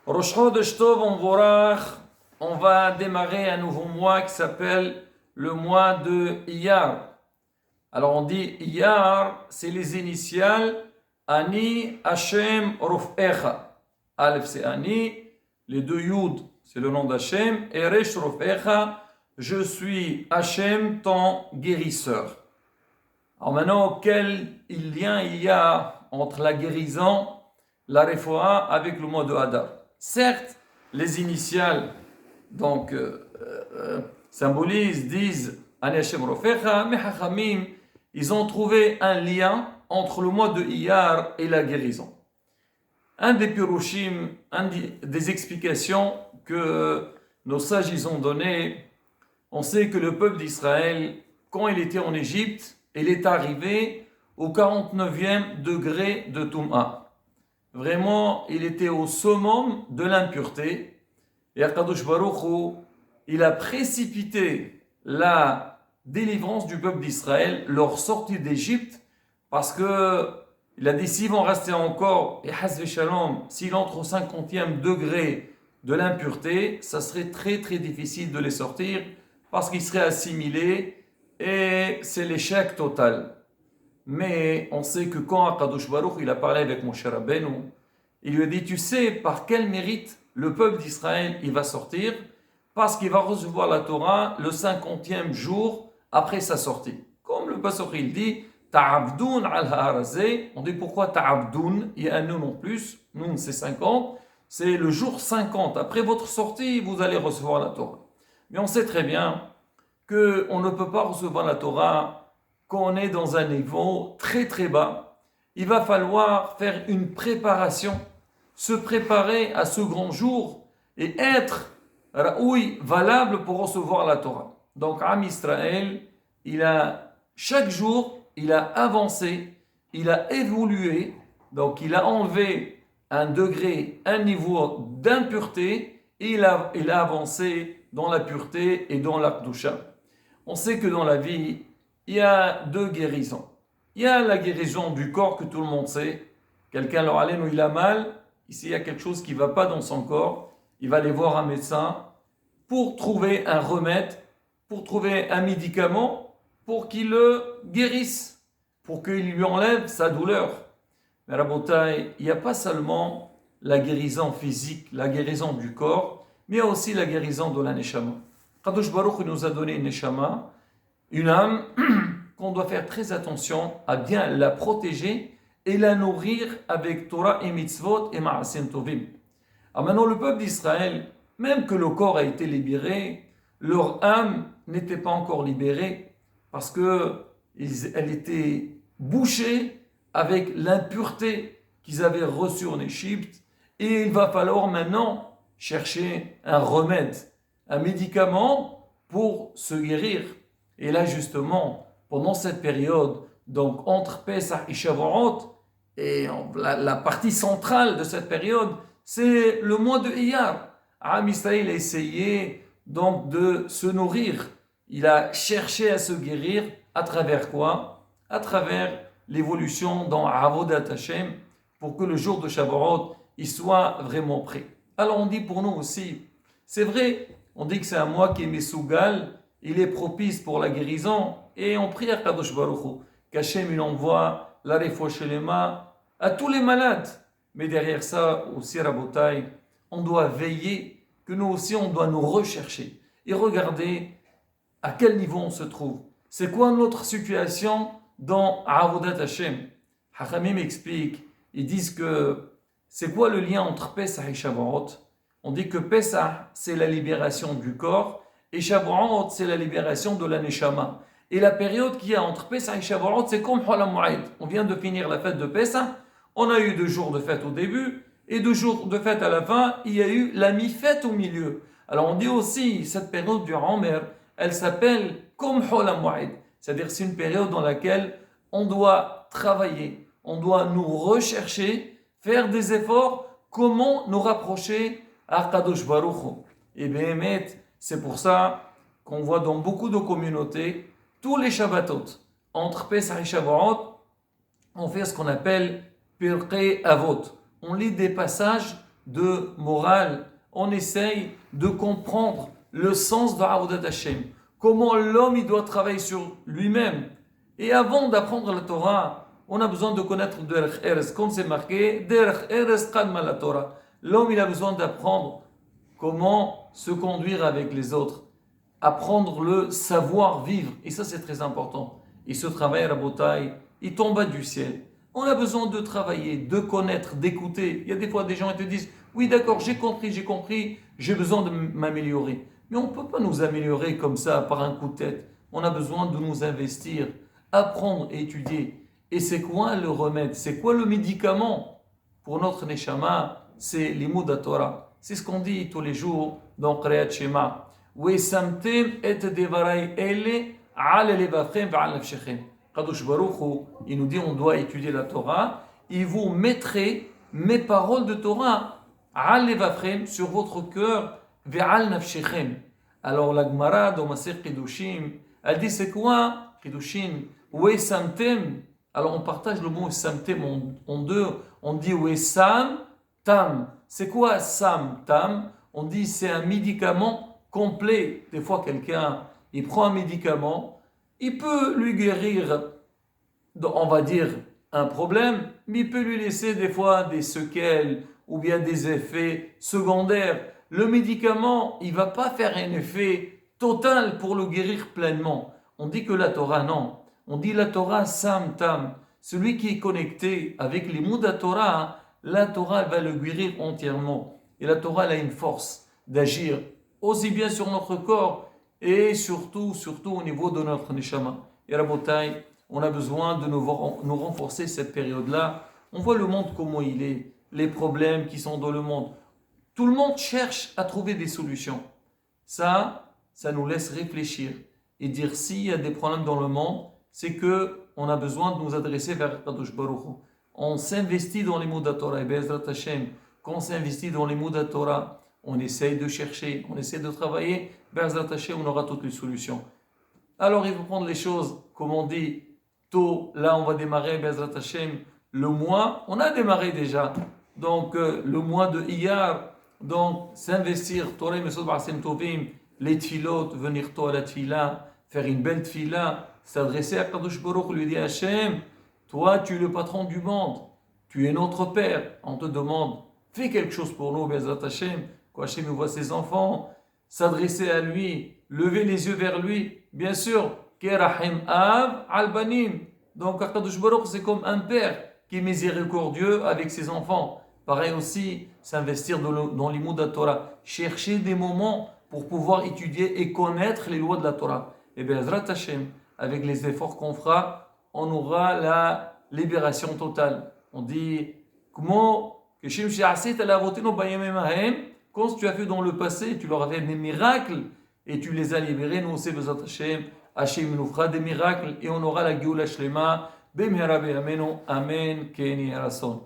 Rosh Chodesh Tov Onvorach, on va démarrer un nouveau mois qui s'appelle le mois de Iyar. Alors on dit Iyar, c'est les initiales Ani Hashem Rofecha. Aleph c'est Ani, les deux Yud c'est le nom d'Hashem, et Resh Rofecha, je suis Hashem ton guérisseur. Alors maintenant, quel lien il y a entre la guérison, la refoua avec le mois de Hadar? Certes, les initiales donc symbolisent, disent Ani Hashem Rofecha, mais Chachamim, ils ont trouvé un lien entre le mois de Iyar et la guérison. Un des pirushim, des explications que nos sages ils ont donné, on sait que le peuple d'Israël, quand il était en Égypte, il est arrivé au 49e degré de Toum'a. Vraiment, il était au summum de l'impureté. Et Akadosh Baruch Hu, il a précipité la délivrance du peuple d'Israël, leur sortie d'Égypte, parce que il a dit s'ils vont rester encore, et Hazve Shalom, s'ils entrent au 50e degré de l'impureté, ça serait très très difficile de les sortir, parce qu'ils seraient assimilés, et c'est l'échec total. Mais on sait que quand Akadosh Baruch il a parlé avec Moshe Rabbeinu, il lui a dit, tu sais par quel mérite le peuple d'Israël il va sortir? Parce qu'il va recevoir la Torah le 50e jour après sa sortie. Comme le pasteur il dit, Ta'abdoun al-ha'arazé, on dit pourquoi Ta'abdoun, il y a un nun en plus, nun c'est 50, c'est le jour 50, après votre sortie, vous allez recevoir la Torah. Mais on sait très bien qu'on ne peut pas recevoir la Torah quand on est dans un niveau très très bas. Il va falloir faire une préparation, se préparer à ce grand jour et être valable pour recevoir la Torah. Donc, Am Israël, chaque jour, il a avancé, il a évolué, donc il a enlevé un degré, un niveau d'impureté, et il a avancé dans la pureté et dans la Kedusha. On sait que dans la vie, il y a deux guérisons. Il y a la guérison du corps que tout le monde sait. Quelqu'un leur allait, il a mal, ici il y a quelque chose qui ne va pas dans son corps, il va aller voir un médecin pour trouver un remède, pour trouver un médicament, pour qu'il le guérisse, pour qu'il lui enlève sa douleur. Mais Rabotai, il n'y a pas seulement la guérison physique, la guérison du corps, mais il y a aussi la guérison de la neshama. Kadosh Baruch nous a donné une neshama, une âme qu'on doit faire très attention à bien la protéger et la nourrir avec Torah et mitzvot et ma'asim tovim. Alors maintenant, le peuple d'Israël, même que le corps a été libéré, leur âme n'était pas encore libérée parce qu'elle était bouchée avec l'impureté qu'ils avaient reçue en Égypte. Et il va falloir maintenant chercher un remède, un médicament pour se guérir. Et là, justement, pendant cette période, donc entre Pesach et Shavuot, et la partie centrale de cette période, c'est le mois de Iyar. Am Israël a essayé donc de se nourrir. Il a cherché à se guérir à travers quoi? À travers l'évolution dans Avodat Hashem pour que le jour de Shavuot il soit vraiment prêt. Alors on dit pour nous aussi, c'est vrai, on dit que c'est un mois qui est Mesougal, il est propice pour la guérison et on prie à Kadosh Baruch Hu, qu'Hashem il envoie la refoua shelema à tous les malades. Mais derrière ça aussi, Rabotai, on doit veiller, que nous aussi on doit nous rechercher et regarder à quel niveau on se trouve. C'est quoi notre situation dans Avodat Hashem? Hachamim explique, ils disent que c'est quoi le lien entre Pesach et Shavuot? On dit que Pesach c'est la libération du corps et Shavuot c'est la libération de la neshama. Et la période qu'il y a entre Pesach et Shavuot c'est comme Hol HaMoed. On vient de finir la fête de Pesach, on a eu 2 jours de fête au début et 2 jours de fête à la fin, il y a eu la mi-fête au milieu. Alors on dit aussi, cette période du Homer, elle s'appelle comme Hol HaMoed. C'est-à-dire c'est une période dans laquelle on doit travailler, on doit nous rechercher, faire des efforts, comment nous rapprocher à Kadosh Baruch Hu. Et bien, c'est pour ça qu'on voit dans beaucoup de communautés, tous les Shabbatot, entre Pesach et Shavuot, on fait ce qu'on appelle Pirkei Avot. On lit des passages de morale, on essaye de comprendre le sens de Avodat Hashem. Comment l'homme il doit travailler sur lui-même. Et avant d'apprendre la Torah, on a besoin de connaître Derech Eretz. Comme c'est marqué, Derech Eretz Qadma la Torah. L'homme il a besoin d'apprendre comment se conduire avec les autres. Apprendre le savoir-vivre. Et ça c'est très important. Et ce travail, Rabotai, il tombe pas du ciel. On a besoin de travailler, de connaître, d'écouter. Il y a des fois des gens qui te disent, oui d'accord, j'ai compris, j'ai besoin de m'améliorer. Mais on ne peut pas nous améliorer comme ça par un coup de tête. On a besoin de nous investir, apprendre et étudier. Et c'est quoi le remède? C'est quoi le médicament pour notre Neshama? C'est l'Imoud Torah. C'est ce qu'on dit tous les jours dans Kriyat Shema. Wesamtem et devarai ele al levavchem ve'al nafshechem. Kadosh Baruch Hu, il nous dit on doit étudier la Torah. Et vous mettrez mes paroles de Torah al levavchem sur votre cœur ve'al nafshechem. Alors la Gemara dans Maser Kedushim, elle dit c'est quoi Kedushim? Wesamtem. Alors on partage le mot samtem en deux. On dit wesam tam. C'est quoi sam tam? On dit c'est un médicament complet. Des fois quelqu'un il prend un médicament, il peut lui guérir, on va dire, un problème, mais il peut lui laisser des fois des séquelles ou bien des effets secondaires. Le médicament, il ne va pas faire un effet total pour le guérir pleinement. On dit que la Torah, non. On dit la Torah, Sam Tam. Celui qui est connecté avec les mots de la Torah, la Torah va le guérir entièrement. Et la Torah, elle a une force d'agir aussi bien sur notre corps et surtout au niveau de notre Neshama. Et Rabotai, on a besoin de nous renforcer cette période-là. On voit le monde comment il est, les problèmes qui sont dans le monde. Tout le monde cherche à trouver des solutions. Ça nous laisse réfléchir et dire s'il y a des problèmes dans le monde, c'est que on a besoin de nous adresser vers Kadosh Baruch Hu. On s'investit dans les mots de la Torah et Be'ezrat Hashem. Quand on s'investit dans les mots de la Torah, on essaye de chercher, on essaie de travailler. Be'ezrat Hashem, on aura toutes les solutions. Alors il faut prendre les choses, comme on dit, tôt. Là, on va démarrer Be'ezrat Hashem le mois. On a démarré déjà. Donc le mois de Iyar. Donc s'investir, Torah Mesod Ba'asem Tovim, les tfilot, venir tôt à la tfila, faire une belle tfila, s'adresser à Kadosh Baruch, lui dire Hashem, toi tu es le patron du monde, tu es notre père, on te demande, fais quelque chose pour nous, Be'ezrat Hashem, qu'Hashem voit ses enfants, s'adresser à lui, lever les yeux vers lui, bien sûr, Kerahim Av Albanim, donc Kadosh Baruch c'est comme un père qui est miséricordieux avec ses enfants. Pareil aussi, s'investir dans l'imoud de la Torah, chercher des moments pour pouvoir étudier et connaître les lois de la Torah. Et Be'ezrat Hashem, avec les efforts qu'on fera, on aura la libération totale. On dit, comment quand tu as fait dans le passé, tu leur as fait des miracles et tu les as libérés, nous aussi Be'ezrat Hashem, Hashem nous fera des miracles et on aura la Géoula Shlema, B'mehera B'yameinu, Amen, Keni Rason.